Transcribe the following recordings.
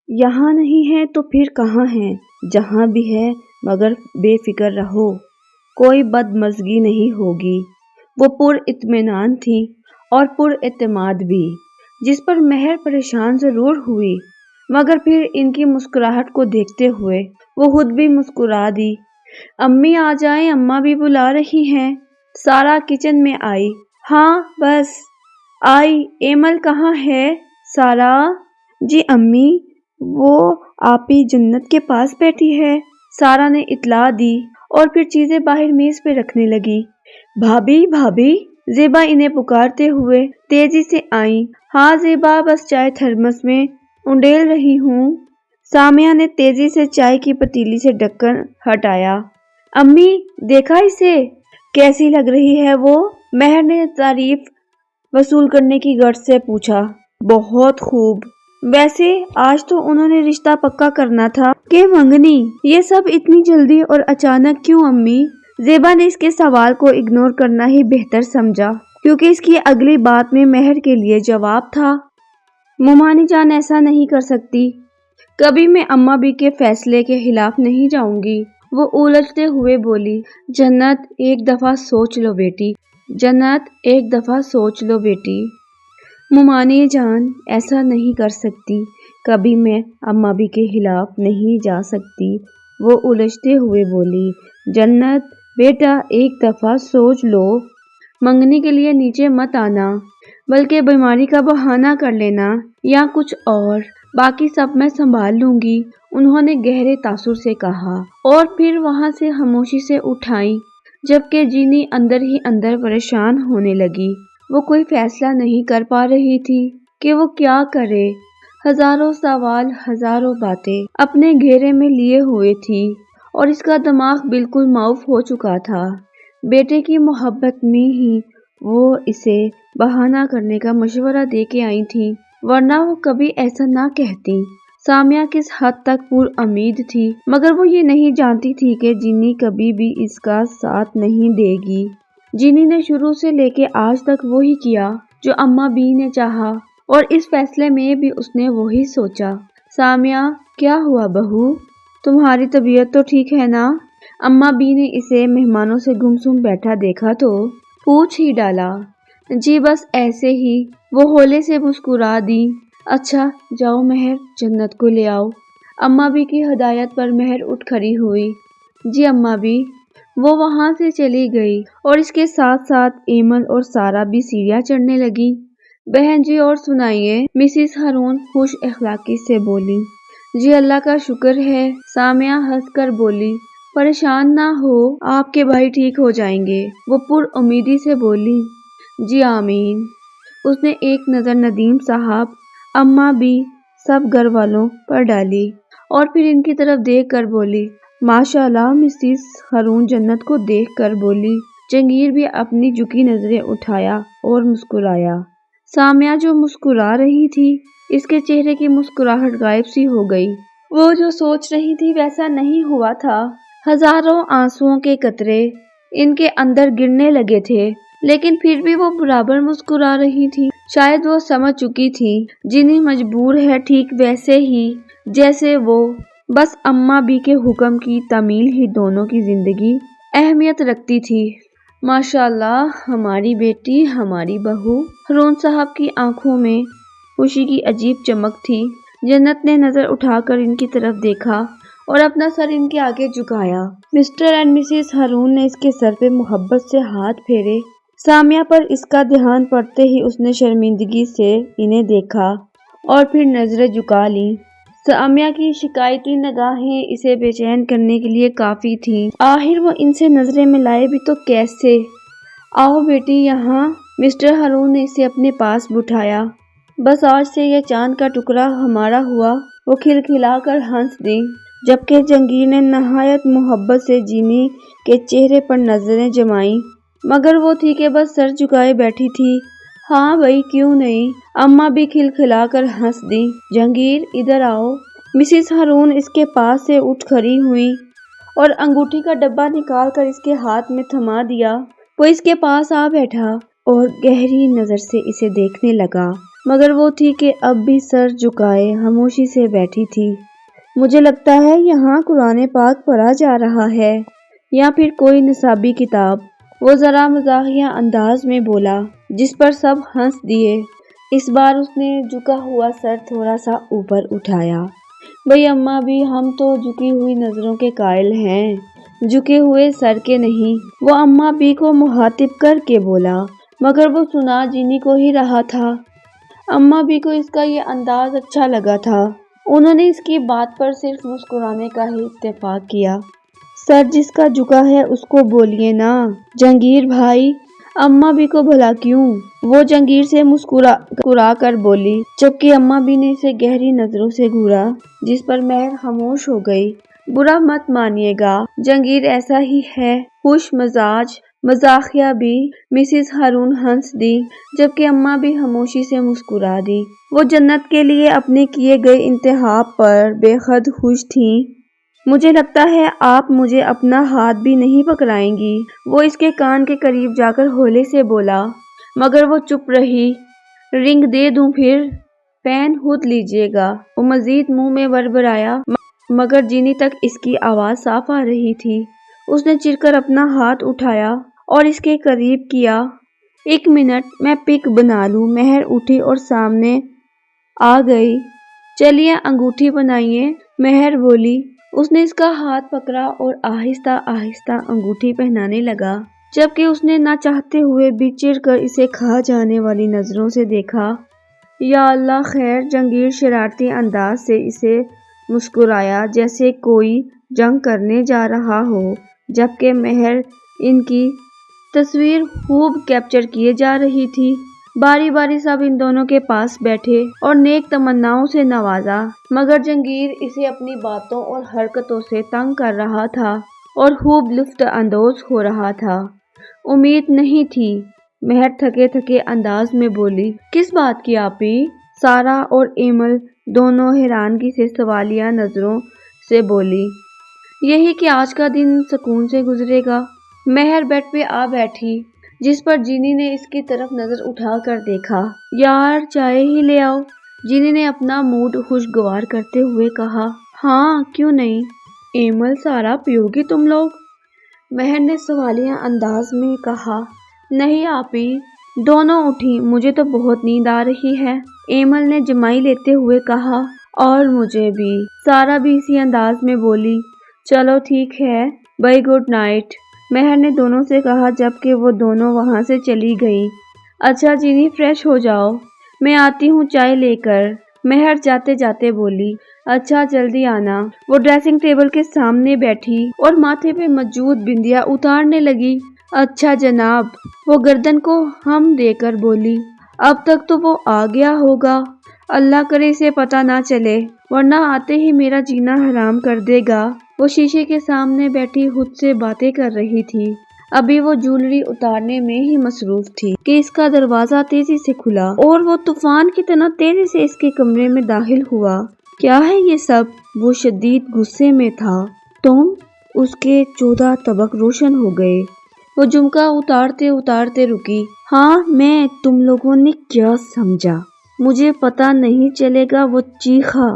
یہاں نہیں ہے تو پھر کہاں ہے؟ جہاں بھی ہے مگر بے فکر رہو، کوئی بدمزگی نہیں ہوگی۔ وہ پر اطمینان تھی اور پر اعتماد بھی، جس پر مہر پریشان ضرور ہوئی، مگر پھر ان کی مسکراہٹ کو دیکھتے ہوئے وہ خود بھی مسکرا دی۔ امی آ جائیں، اماں بھی بلا رہی ہیں۔ سارا کچن میں آئی۔ ہاں بس آئی۔ ایمل کہاں ہے؟ سارا؟ جی امی، وہ آپی جنت کے پاس بیٹھی ہے، سارا نے اطلاع دی اور پھر چیزیں باہر میز پہ رکھنے لگی۔ بھابھی بھابھی، زیبا انہیں پکارتے ہوئے تیزی سے آئیں۔ ہاں زیبا، بس چائے تھرمس میں انڈیل رہی ہوں۔ سامیہ نے تیزی سے چائے کی پتیلی سے ڈھکن ہٹایا۔ امی دیکھا اسے؟ کیسی لگ رہی ہے وہ؟ مہر نے تعریف وصول کرنے کی غرض سے پوچھا۔ بہت خوب۔ ویسے آج تو انہوں نے رشتہ پکا کرنا تھا کہ منگنی؟ یہ سب اتنی جلدی اور اچانک کیوں امی؟ زیبا نے اس کے سوال کو اگنور کرنا ہی بہتر سمجھا، کیونکہ اس کی اگلی بات میں مہر کے لیے جواب تھا۔ ممانی جان ایسا نہیں کر سکتی، کبھی میں اماں بھی کے فیصلے کے خلاف نہیں جاؤں گی، وہ الجھتے ہوئے بولی۔ جنت ایک دفعہ سوچ لو بیٹی، جنت ایک دفعہ سوچ لو بیٹی، ممانی جان ایسا نہیں کر سکتی، کبھی میں اماں بھی کے خلاف نہیں جا سکتی، وہ الجھتے ہوئے بولی۔ جنت بیٹا ایک دفعہ سوچ لو، منگنی کے لیے نیچے مت آنا، بلکہ بیماری کا بہانہ کر لینا یا کچھ اور، باقی سب میں سنبھال لوں گی، انہوں نے گہرے تاثر سے کہا اور پھر وہاں سے خاموشی سے اٹھائیں، جبکہ جینی اندر ہی اندر پریشان ہونے لگی۔ وہ کوئی فیصلہ نہیں کر پا رہی تھی کہ وہ کیا کرے، ہزاروں سوال، ہزاروں باتیں اپنے گھیرے میں لیے ہوئے تھی اور اس کا دماغ بالکل معاف ہو چکا تھا۔ بیٹے کی محبت میں ہی وہ اسے بہانہ کرنے کا مشورہ دے کے آئی تھی، ورنہ وہ کبھی ایسا نہ کہتی۔ سامیہ کس حد تک پر امید تھی، مگر وہ یہ نہیں جانتی تھی کہ جینی کبھی بھی اس کا ساتھ نہیں دے گی۔ جینی نے شروع سے لے کے آج تک وہی کیا جو اماں بی نے چاہا، اور اس فیصلے میں بھی اس نے وہی سوچا۔ سامیہ کیا ہوا بہو؟ تمہاری طبیعت تو ٹھیک ہے نا؟ اماں بی نے اسے مہمانوں سے گمسم بیٹھا دیکھا تو پوچھ ہی ڈالا۔ جی بس ایسے ہی، وہ ہولے سے مسکرا دی۔ اچھا جاؤ مہر، جنت کو لے آؤ۔ اماں بی کی ہدایت پر مہر اٹھ کھڑی ہوئی۔ جی اماں بی۔ وہ وہاں سے چلی گئی اور اس کے ساتھ ساتھ ایمل اور سارا بھی سیڑھیاں چڑھنے لگی۔ بہن جی اور سنائیے، مسز ہارون خوش اخلاقی سے بولی۔ جی اللہ کا شکر ہے، سامیہ ہنس کر بولی۔ پریشان نہ ہو، آپ کے بھائی ٹھیک ہو جائیں گے، وہ پر امیدی سے بولی۔ جی آمین۔ اس نے ایک نظر ندیم صاحب، اماں بھی سب گھر والوں پر ڈالی اور پھر ان کی طرف دیکھ کر بولی۔ ماشاءاللہ، مسز ہارون جنت کو دیکھ کر بولی۔ جہانگیر بھی اپنی جھکی نظریں اٹھایا اور مسکرایا۔ سامیہ جو مسکرا رہی تھی، اس کے چہرے کی مسکراہٹ غائب سی ہو گئی۔ وہ جو سوچ رہی تھی ویسا نہیں ہوا تھا۔ ہزاروں آنسوؤں کے قطرے ان کے اندر گرنے لگے تھے، لیکن پھر بھی وہ برابر مسکرا رہی تھی۔ شاید وہ سمجھ چکی تھی جنی مجبور ہے ٹھیک ویسے ہی جیسے وہ، بس اماں بی کے حکم کی تعمیل ہی دونوں کی زندگی اہمیت رکھتی تھی۔ ماشاءاللہ ہماری بیٹی، ہماری بہو۔ ہارون صاحب کی آنکھوں میں خوشی کی عجیب چمک تھی۔ جنت نے نظر اٹھا کر ان کی طرف دیکھا اور اپنا سر ان کے آگے جھکایا۔ مسٹر اینڈ مسز ہارون نے اس کے سر پہ محبت سے ہاتھ پھیرے۔ سامیہ پر اس کا دھیان پڑتے ہی اس نے شرمندگی سے انہیں دیکھا اور پھر نظریں جھکا لیں۔ سامیہ کی شکایتی نگاہیں اسے بے چین کرنے کے لیے کافی تھیں۔ آخر وہ ان سے نظریں ملائے بھی تو کیسے؟ آؤ بیٹی یہاں۔ مسٹر ہارون نے اسے اپنے پاس بٹھایا۔ بس آج سے یہ چاند کا ٹکڑا ہمارا ہوا، وہ کھلکھلا کر ہنس دی، جبکہ جہانگیر نے نہایت محبت سے جینی کے چہرے پر نظریں جمائیں، مگر وہ تھی کہ بس سر جھکائے بیٹھی تھی۔ ہاں بھائی کیوں نہیں؟ اماں بھی کھلکھلا کر ہنس دی۔ جہانگیر ادھر آؤ۔ مسز ہارون اس کے پاس سے اٹھ کھڑی ہوئی اور انگوٹھی کا ڈبہ نکال کر اس کے ہاتھ میں تھما دیا۔ وہ اس کے پاس آ بیٹھا اور گہری نظر سے اسے دیکھنے لگا۔ مگر وہ تھی کہ اب بھی سر جھکائے خاموشی سے بیٹھی تھی۔ مجھے لگتا ہے یہاں قرآن پاک پڑھا جا رہا ہے یا پھر کوئی نصابی کتاب، وہ ذرا مزاحیہ انداز میں بولا، جس پر سب ہنس دیے۔ اس بار اس نے جھکا ہوا سر تھوڑا سا اوپر اٹھایا۔ بھئی اماں بھی ہم تو جھکی ہوئی نظروں کے قائل ہیں، جھکے ہوئے سر کے نہیں، وہ اماں بھی کو مخاطب کر کے بولا، مگر وہ سنا جینی کو ہی رہا تھا۔ اماں بھی کو اس کا یہ انداز اچھا لگا تھا، انہوں نے اس کی بات پر صرف مسکرانے کا ہی اتفاق کیا۔ سر جس کا جھکا ہے اس کو بولیے نا جہانگیر بھائی، اماں بھی کو بھلا کیوں؟ وہ جہانگیر سے مسکرا کر بولی، جبکہ اماں بھی نے اسے گہری نظروں سے گھورا، جس پر مہر خاموش ہو گئی۔ برا مت مانیے گا، جہانگیر ایسا ہی ہے، خوش مزاج، مزاحیہ بھی۔ مسز ہارون ہنس دی، جبکہ اماں بھی خاموشی سے مسکرا دی۔ وہ جنت کے لیے اپنے کیے گئے انتخاب پر بے حد خوش تھیں۔ مجھے لگتا ہے آپ مجھے اپنا ہاتھ بھی نہیں پکڑائیں گی، وہ اس کے کان کے قریب جا کر ہولے سے بولا، مگر وہ چپ رہی۔ رنگ دے دوں پھر؟ پین خود لیجیے گا، وہ مزید منہ میں بڑبڑایا، مگر جینی تک اس کی آواز صاف آ رہی تھی۔ اس نے چڑھ کر اپنا ہاتھ اٹھایا اور اس کے قریب کیا۔ ایک منٹ میں پک بنا لوں۔ مہر اٹھی اور سامنے آ گئی۔ چلیے انگوٹھی بنائیے، مہر بولی۔ اس نے اس کا ہاتھ پکڑا اور آہستہ آہستہ انگوٹھی پہنانے لگا، جبکہ اس نے نہ چاہتے ہوئے بھی چڑھ کر اسے کھا جانے والی نظروں سے دیکھا۔ یا اللہ خیر، جہانگیر شرارتی انداز سے اسے مسکرایا جیسے کوئی جنگ کرنے جا رہا ہو، جبکہ مہر ان کی تصویر خوب کیپچر کیے جا رہی تھی۔ باری باری سب ان دونوں کے پاس بیٹھے اور نیک تمناؤں سے نوازا، مگر جہانگیر اسے اپنی باتوں اور حرکتوں سے تنگ کر رہا تھا اور خوب لطف اندوز ہو رہا تھا۔ امید نہیں تھی، مہر تھکے تھکے انداز میں بولی۔ کس بات کی آپی؟ سارا اور ایمل دونوں حیرانگی سے سوالیہ نظروں سے بولی۔ یہی کہ آج کا دن سکون سے گزرے گا۔ مہر بیڈ پہ آ بیٹھی، جس پر جینی نے اس کی طرف نظر اٹھا کر دیکھا۔ یار چائے ہی لے آؤ، جینی نے اپنا موڈ خوشگوار کرتے ہوئے کہا۔ ہاں کیوں نہیں، ایمل سارا پیو گی تم لوگ؟ مہر نے سوالیہ انداز میں کہا۔ نہیں آپی، دونوں اٹھی، مجھے تو بہت نیند آ رہی ہے، ایمل نے جمائی لیتے ہوئے کہا۔ اور مجھے بھی، سارا بھی اسی انداز میں بولی۔ چلو ٹھیک ہے، بائی گڈ نائٹ، مہر نے دونوں سے کہا، جبکہ وہ دونوں وہاں سے چلی گئیں۔ اچھا جینی فریش ہو جاؤ، میں آتی ہوں چائے لے کر، مہر جاتے جاتے بولی۔ اچھا جلدی آنا۔ وہ ڈریسنگ ٹیبل کے سامنے بیٹھی اور ماتھے پہ موجود بندیا اتارنے لگی۔ اچھا جناب، وہ گردن کو ہم دے کر بولی۔ اب تک تو وہ آ گیا ہوگا، اللہ کرے اسے پتہ نہ چلے، ورنہ آتے ہی میرا جینا حرام کر دے گا۔ وہ شیشے کے سامنے بیٹھی خود سے باتیں کر رہی تھی۔ ابھی وہ جولری اتارنے میں ہی مصروف تھی کہ اس کا دروازہ تیزی سے کھلا اور وہ طوفان کی طرح تیزی سے اس کے کمرے میں داخل ہوا۔ کیا ہے یہ سب؟ وہ شدید غصے میں تھا۔ تم؟ اس کے 14 طبق روشن ہو گئے۔ وہ جھمکا اتارتے اتارتے رکی۔ ہاں میں، تم لوگوں نے کیا سمجھا؟ مجھے پتہ نہیں چلے گا، وہ چیخا۔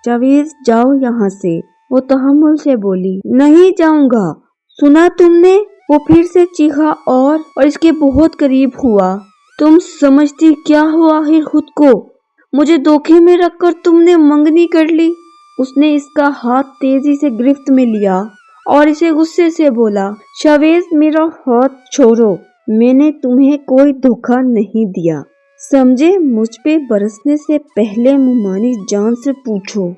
جاوید جاؤ یہاں سے، وہ تحمل سے بولی۔ نہیں جاؤں گا، سنا تم نے؟ وہ پھر سے چیخا اور اس کے بہت قریب ہوا۔ تم سمجھتی کیا ہو آخر خود کو؟ مجھے دھوکے میں رکھ کر تم نے منگنی کر لی۔ اس نے اس کا ہاتھ تیزی سے گرفت میں لیا اور اسے غصے سے بولا۔ شاویز میرا ہاتھ چھوڑو، میں نے تمہیں کوئی دھوکہ نہیں دیا، سمجھے؟ مجھ پہ برسنے سے پہلے ممانی جان سے پوچھو۔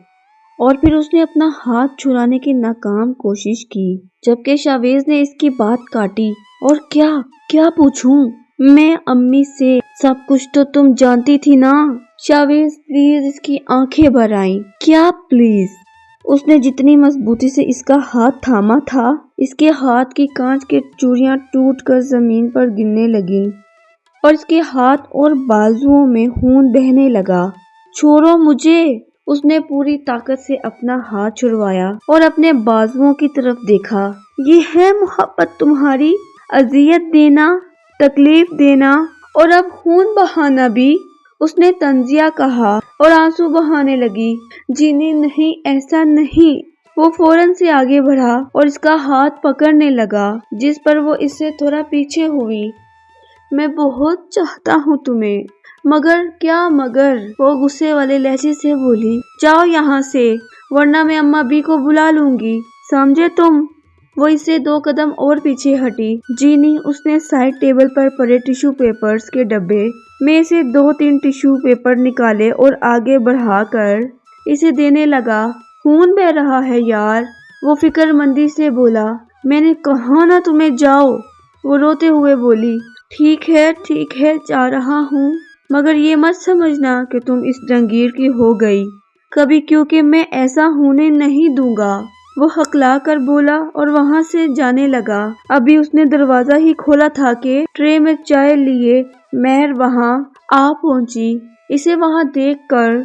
اور پھر اس نے اپنا ہاتھ چھڑانے کی ناکام کوشش کی، جبکہ شاویز نے اس کی بات کاٹی۔ اور کیا پوچھوں میں امی سے؟ سب کچھ تو تم جانتی تھی نا؟ شاویز پلیز، اس کی آنکھیں بھر آئیں۔ کیا پلیز؟ اس نے جتنی مضبوطی سے اس کا ہاتھ تھاما تھا، اس کے ہاتھ کی کانچ کے چوڑیاں ٹوٹ کر زمین پر گرنے لگیں اور اس کے ہاتھ اور بازوؤں میں خون بہنے لگا۔ چھوڑو مجھے! اس نے پوری طاقت سے اپنا ہاتھ چھڑوایا اور اپنے بازوؤں کی طرف دیکھا۔ یہ ہے محبت تمہاری؟ اذیت دینا، تکلیف دینا اور اب خون بہانا بھی؟ اس نے طنزیہ کہا اور آنسو بہانے لگی۔ جینی نہیں، ایسا نہیں۔ وہ فوراً سے آگے بڑھا اور اس کا ہاتھ پکڑنے لگا، جس پر وہ اس سے تھوڑا پیچھے ہوئی۔ میں بہت چاہتا ہوں تمہیں۔ مگر کیا مگر؟ وہ غصے والے لہجے سے بولی۔ جاؤ یہاں سے، ورنہ میں اماں بی کو بلا لوں گی، سمجھے تم؟ وہ اس سے 2 قدم اور پیچھے ہٹی۔ جینی، اس نے سائڈ ٹیبل پر پڑے ٹیشو پیپرز کے ڈبے میں سے 2-3 ٹیشو پیپر نکالے اور آگے بڑھا کر اسے دینے لگا۔ خون بہہ رہا ہے یار، وہ فکر مندی سے بولا۔ میں نے کہا نا تمہیں جاؤ، وہ روتے ہوئے بولی۔ ٹھیک ہے، جا رہا ہوں، مگر یہ مت سمجھنا کہ تم اس جنگیر کی ہو گئی کبھی، کیونکہ میں ایسا ہونے نہیں دوں گا، وہ ہکلا کر بولا اور وہاں سے جانے لگا۔ ابھی اس نے دروازہ ہی کھولا تھا کہ ٹرے میں چائے لیے مہر وہاں آ پہنچی۔ اسے وہاں دیکھ کر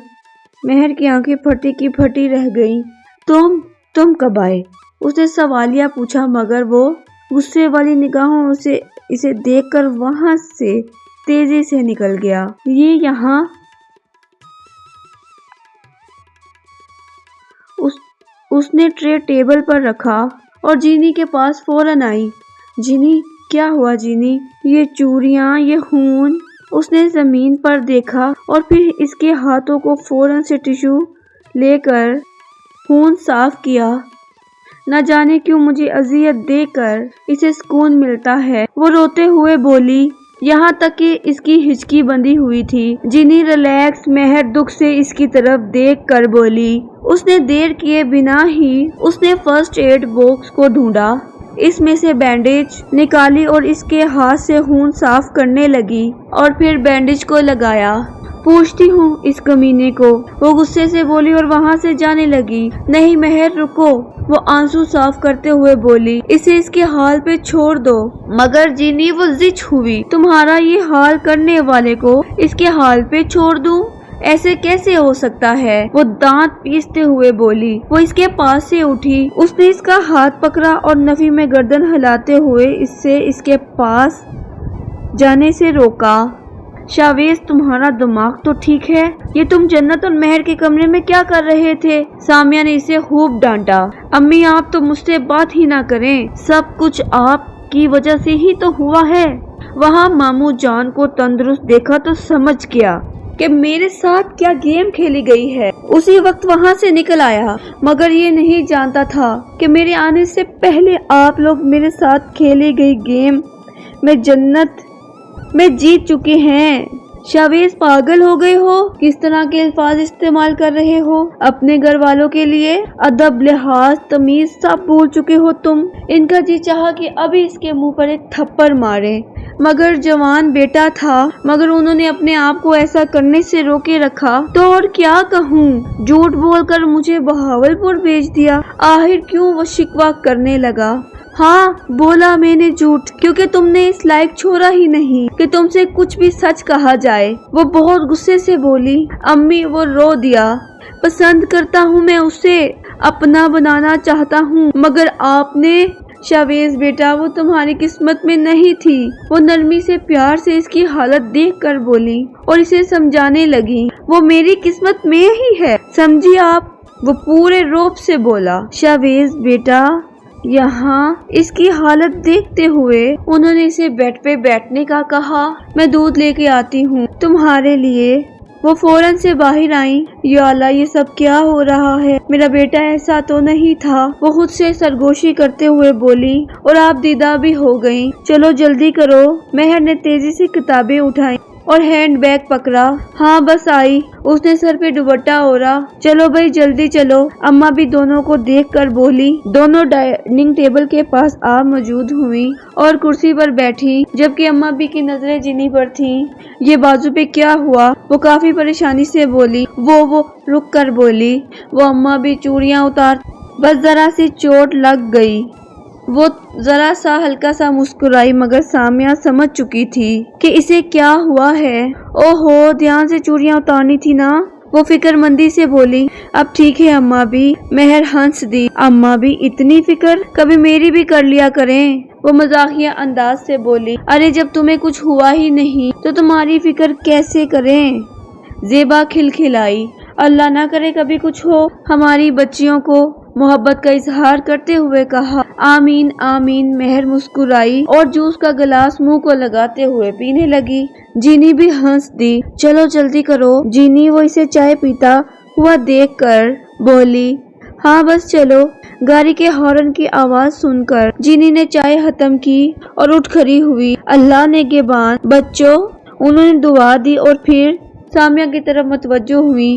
مہر کی آنکھیں پھٹی کی پھٹی رہ گئیں۔ تم کب آئے؟ اس نے سوالیہ پوچھا، مگر وہ غصے والی نگاہوں سے اسے دیکھ کر وہاں سے تیزی سے نکل گیا۔ یہ یہاں اس نے ٹرے ٹیبل پر رکھا اور جینی کے پاس فوراً آئی۔ جینی، کیا ہوا جینی؟ یہ چوڑیاں، یہ خون۔ اس نے زمین پر دیکھا اور پھر اس کے ہاتھوں کو فوراً سے ٹیشو لے کر خون صاف کیا۔ نہ جانے کیوں مجھے اذیت دے کر اسے سکون ملتا ہے، وہ روتے ہوئے بولی، یہاں تک کہ اس کی ہچکی بندھی ہوئی تھی۔ جینی ریلیکس، مہر دکھ سے اس کی طرف دیکھ کر بولی۔ اس نے دیر کیے بنا ہی اس نے فرسٹ ایڈ باکس کو ڈھونڈا، اس میں سے بینڈیج نکالی اور اس کے ہاتھ سے خون صاف کرنے لگی اور پھر بینڈیج کو لگایا۔ پوچھتی ہوں اس کمینے کو، وہ غصے سے بولی اور وہاں سے جانے لگی۔ نہیں مہر، رکو، وہ آنسو صاف کرتے ہوئے بولی، اسے اس کے حال پہ چھوڑ دو۔ مگر جینی، وہ زچ ہوئی، تمہارا یہ حال کرنے والے کو اس کے حال پہ چھوڑ دوں؟ ایسے کیسے ہو سکتا ہے؟ وہ دانت پیستے ہوئے بولی۔ وہ اس کے پاس سے اٹھی، اس نے اس کا ہاتھ پکڑا اور نفی میں گردن ہلاتے ہوئے اس کے پاس جانے سے روکا۔ شاویز، تمہارا دماغ تو ٹھیک ہے؟ یہ تم جنت اور مہر کے کمرے میں کیا کر رہے تھے؟ سامیہ نے اسے خوب ڈانٹا۔ امی، آپ تو مجھ سے بات ہی نہ کریں، سب کچھ آپ کی وجہ سے ہی تو ہوا ہے۔ وہاں ماموں جان کو تندرست دیکھا تو سمجھ گیا کہ میرے ساتھ کیا گیم کھیلی گئی ہے، اسی وقت وہاں سے نکل آیا، مگر یہ نہیں جانتا تھا کہ میرے آنے سے پہلے آپ لوگ میرے ساتھ کھیلی گئی گیم میں جنت میں جیت چکے ہیں۔ شاویز، پاگل ہو گئے ہو؟ کس طرح کے الفاظ استعمال کر رہے ہو اپنے گھر والوں کے لیے؟ ادب، لحاظ، تمیز سب بھول چکے ہو تم۔ ان کا جی چاہا کہ ابھی اس کے منہ پر ایک تھپڑ مارے، مگر جوان بیٹا تھا، مگر انہوں نے اپنے آپ کو ایسا کرنے سے روکے رکھا تو اور کیا کہوں، جھوٹ بول کر مجھے بہاولپور بھیج دیا۔ آخر کیوں؟ وہ شکوہ کرنے لگا۔ ہاں، بولا میں نے جھوٹ، کیونکہ تم نے اس لائق چھوڑا ہی نہیں کہ تم سے کچھ بھی سچ کہا جائے۔ وہ بہت غصے سے بولی۔ امی، وہ رو دیا۔ پسند کرتا ہوں میں اسے، اپنا بنانا چاہتا ہوں، مگر آپ نے۔ شاویز بیٹا، وہ تمہاری قسمت میں نہیں تھی، وہ نرمی سے پیار سے اس کی حالت دیکھ کر بولی اور اسے سمجھانے لگی۔ وہ میری قسمت میں ہی ہے، سمجھی آپ؟ وہ پورے روب سے بولا۔ شاویز بیٹا، یہاں اس کی حالت دیکھتے ہوئے انہوں نے اسے بیڈ پہ بیٹھنے کا کہا۔ میں دودھ لے کے آتی ہوں تمہارے لیے۔ وہ فوراً سے باہر آئیں۔ یا اللہ، یہ سب کیا ہو رہا ہے؟ میرا بیٹا ایسا تو نہیں تھا، وہ خود سے سرگوشی کرتے ہوئے بولی، اور آپ دیدہ بھی ہو گئیں۔ چلو جلدی کرو۔ مہر نے تیزی سے کتابیں اٹھائیں اور ہینڈ بیگ پکڑا۔ ہاں بس آئی، اس نے سر پہ دوپٹہ اوڑھا۔ چلو بھائی جلدی چلو، اماں بھی دونوں کو دیکھ کر بولی۔ دونوں ڈائننگ ٹیبل کے پاس آ موجود ہوئیں اور کرسی پر بیٹھی، جبکہ اماں بھی کی نظریں جینی پر تھیں۔ یہ بازو پہ کیا ہوا؟ وہ کافی پریشانی سے بولی۔ وہ رک کر بولی۔ وہ اماں بھی چوڑیاں اتار، بس ذرا سی چوٹ لگ گئی۔ وہ ذرا سا ہلکا سا مسکرائی، مگر سامیہ سمجھ چکی تھی کہ اسے کیا ہوا ہے۔ اوہو، دھیان سے چوڑیاں اتارنی تھی نا، وہ فکر مندی سے بولی۔ اب ٹھیک ہے اماں بھی، مہر ہنس دی۔ اماں بھی اتنی فکر کبھی میری بھی کر لیا کریں، وہ مزاحیہ انداز سے بولی۔ ارے جب تمہیں کچھ ہوا ہی نہیں تو تمہاری فکر کیسے کریں؟ زیبا کھلکھلائی۔ اللہ نہ کرے کبھی کچھ ہو ہماری بچیوں کو، محبت کا اظہار کرتے ہوئے کہا۔ آمین آمین۔ مہر مسکرائی اور جوس کا گلاس منہ کو لگاتے ہوئے پینے لگی۔ جینی بھی ہنس دی۔ چلو جلدی کرو جینی، وہ اسے چائے پیتا ہوا دیکھ کر بولی۔ ہاں بس چلو۔ گاڑی کے ہارن کی آواز سن کر جینی نے چائے ختم کی اور اٹھ کھڑی ہوئی۔ اللہ نگہبان بچوں، انہوں نے دعا دی اور پھر سامیہ کی طرف متوجہ ہوئی۔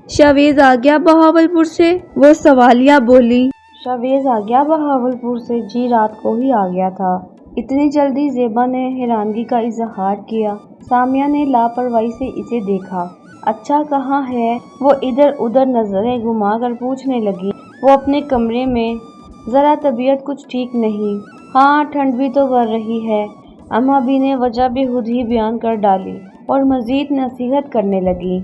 شاویز آ گیا بہاولپور سے؟ وہ سوالیہ بولی۔ شاویز آ گیا بہاولپور سے؟ جی رات کو ہی آ گیا تھا۔ اتنی جلدی؟ زیبا نے حیرانگی کا اظہار کیا۔ سامیہ نے لاپرواہی سے اسے دیکھا۔ اچھا کہاں ہے؟ وہ ادھر ادھر نظریں گھما کر پوچھنے لگی۔ وہ اپنے کمرے میں، ذرا طبیعت کچھ ٹھیک نہیں۔ ہاں ٹھنڈ بھی تو بڑھ رہی ہے۔ اماں بھی نے وجہ بھی خود ہی بیان کر ڈالی اور مزید نصیحت کرنے لگی۔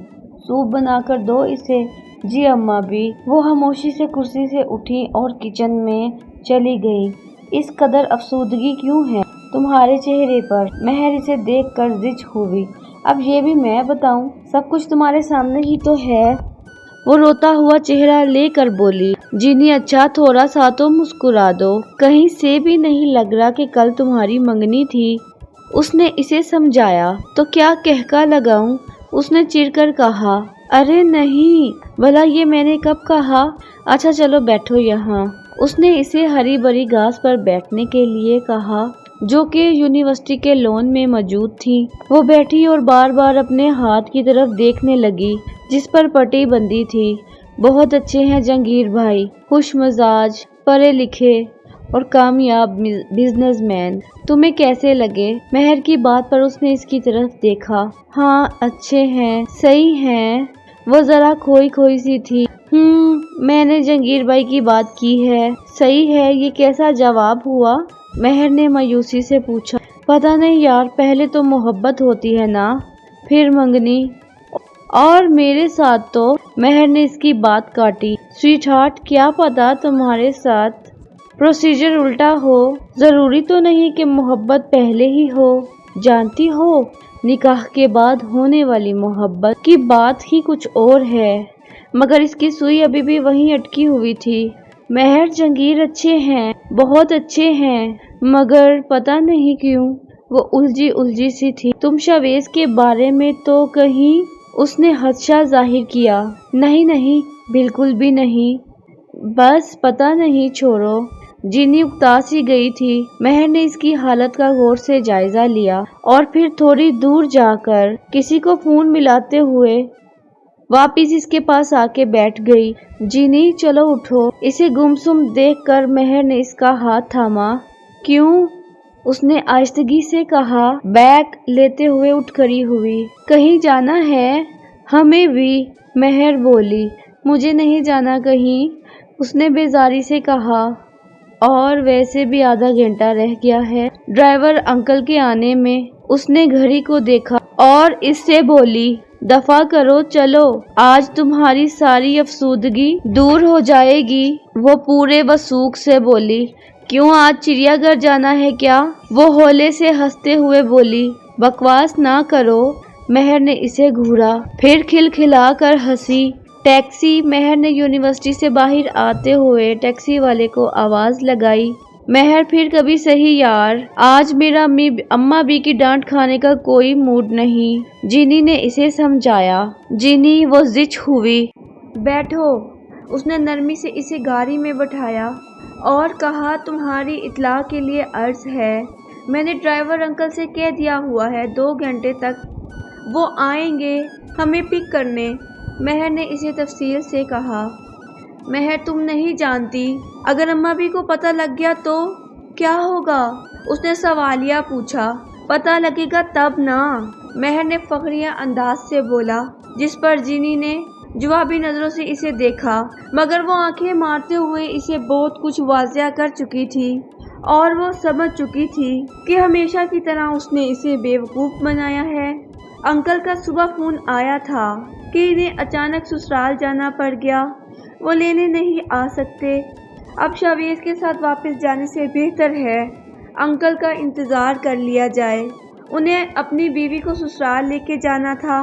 سوپ بنا کر دو اسے۔ جی اماں بھی۔ وہ خاموشی سے کرسی سے اٹھی اور کچن میں چلی گئی۔ اس قدر افسردگی کیوں ہے تمہارے چہرے پر؟ مہر اسے دیکھ کر زچ ہوئی۔ اب یہ بھی میں بتاؤں؟ سب کچھ تمہارے سامنے ہی تو ہے۔ وہ روتا ہوا چہرہ لے کر بولی۔ جینی اچھا تھوڑا سا تو مسکرا دو، کہیں سے بھی نہیں لگ رہا کہ کل تمہاری منگنی تھی۔ اس نے اسے سمجھایا۔ تو کیا کہکا لگاؤں؟ اس نے چڑ کر کہا۔ ارے نہیں، بھلا یہ میں نے کب کہا؟ اچھا چلو بیٹھو یہاں۔ اس نے اسے ہری بھری گھاس پر بیٹھنے کے لیے کہا جو کہ یونیورسٹی کے لان میں موجود تھی۔ وہ بیٹھی اور بار بار اپنے ہاتھ کی طرف دیکھنے لگی جس پر پٹی بندھی تھی۔ بہت اچھے ہیں جہانگیر بھائی، خوش مزاج، پڑھے لکھے اور کامیاب بزنس مین۔ تمہیں کیسے لگے؟ مہر کی بات پر اس نے اس کی طرف دیکھا۔ ہاں اچھے ہیں، صحیح ہیں۔ وہ ذرا کھوئی کھوئی سی تھی۔ میں نے جہانگیر بھائی کی بات کی ہے۔ صحیح ہے، یہ کیسا جواب ہوا؟ مہر نے مایوسی سے پوچھا۔ پتہ نہیں یار، پہلے تو محبت ہوتی ہے نا، پھر منگنی، اور میرے ساتھ تو… مہر نے اس کی بات کاٹی۔ سویٹ ہارٹ، کیا پتا تمہارے ساتھ پروسیجر الٹا ہو۔ ضروری تو نہیں کہ محبت پہلے ہی ہو، جانتی ہو، نکاح کے بعد ہونے والی محبت کی بات ہی کچھ اور ہے۔ مگر اس کی سوئی ابھی بھی وہیں اٹکی ہوئی تھی۔ مہر جہانگیر اچھے ہیں، بہت اچھے ہیں، مگر پتہ نہیں کیوں وہ الجھی سی تھی۔ تم شاویز کے بارے میں تو کہیں؟ اس نے خدشہ ظاہر کیا۔ نہیں بالکل بھی نہیں، بس پتہ نہیں، چھوڑو۔ جینی اکتا سی گئی تھی۔ مہر نے اس کی حالت کا غور سے جائزہ لیا اور پھر تھوڑی دور جا کر کسی کو فون ملاتے ہوئے واپس اس کے پاس آ کے بیٹھ گئی۔ جینی چلو اٹھو۔ اسے گمسم دیکھ کر مہر نے اس کا ہاتھ تھاما۔ کیوں؟ اس نے آہستگی سے کہا۔ بیگ لیتے ہوئے اٹھ کھڑی ہوئی۔ کہیں جانا ہے؟ ہمیں بھی، مہر بولی۔ مجھے نہیں جانا کہیں، اس نے بیزاری سے کہا، اور ویسے بھی آدھا گھنٹہ رہ گیا ہے ڈرائیور انکل کے آنے میں۔ اس نے گھڑی کو دیکھا اور اس سے بولی، دفع کرو چلو، آج تمہاری ساری افسردگی دور ہو جائے گی۔ وہ پورے وثوق سے بولی، کیوں آج چڑیا گھر جانا ہے کیا؟ وہ ہولے سے ہنستے ہوئے بولی، بکواس نہ کرو۔ مہر نے اسے گھورا، پھر کھلکھلا کر ہنسی۔ ٹیکسی؟ مہر نے یونیورسٹی سے باہر آتے ہوئے ٹیکسی والے کو آواز لگائی۔ مہر پھر کبھی صحیح یار، آج میرا اماں بھی کی ڈانٹ کھانے کا کوئی موڈ نہیں، جینی نے اسے سمجھایا۔ جینی، وہ زچ ہوئی۔ بیٹھو۔ اس نے نرمی سے اسے گاڑی میں بٹھایا اور کہا، تمہاری اطلاع کے لیے عرض ہے، میں نے ڈرائیور انکل سے کہہ دیا ہوا ہے 2 گھنٹے تک وہ آئیں گے ہمیں پک کرنے۔ مہر نے اسے تفصیل سے کہا۔ مہر تم نہیں جانتی، اگر اماں بھی کو پتہ لگ گیا تو کیا ہوگا؟ اس نے سوالیہ پوچھا۔ پتہ لگے گا تب نا، مہر نے فخریہ انداز سے بولا، جس پر جینی نے جوابی نظروں سے اسے دیکھا، مگر وہ آنکھیں مارتے ہوئے اسے بہت کچھ واضح کر چکی تھی اور وہ سمجھ چکی تھی کہ ہمیشہ کی طرح اس نے اسے بیوقوف بنایا ہے۔ انکل کا صبح فون آیا تھا کہ انہیں اچانک سسرال جانا پڑ گیا، وہ لینے نہیں آ سکتے۔ اب شاویز کے ساتھ واپس جانے سے بہتر ہے انکل کا انتظار کر لیا جائے۔ انہیں اپنی بیوی کو سسرال لے کے جانا تھا۔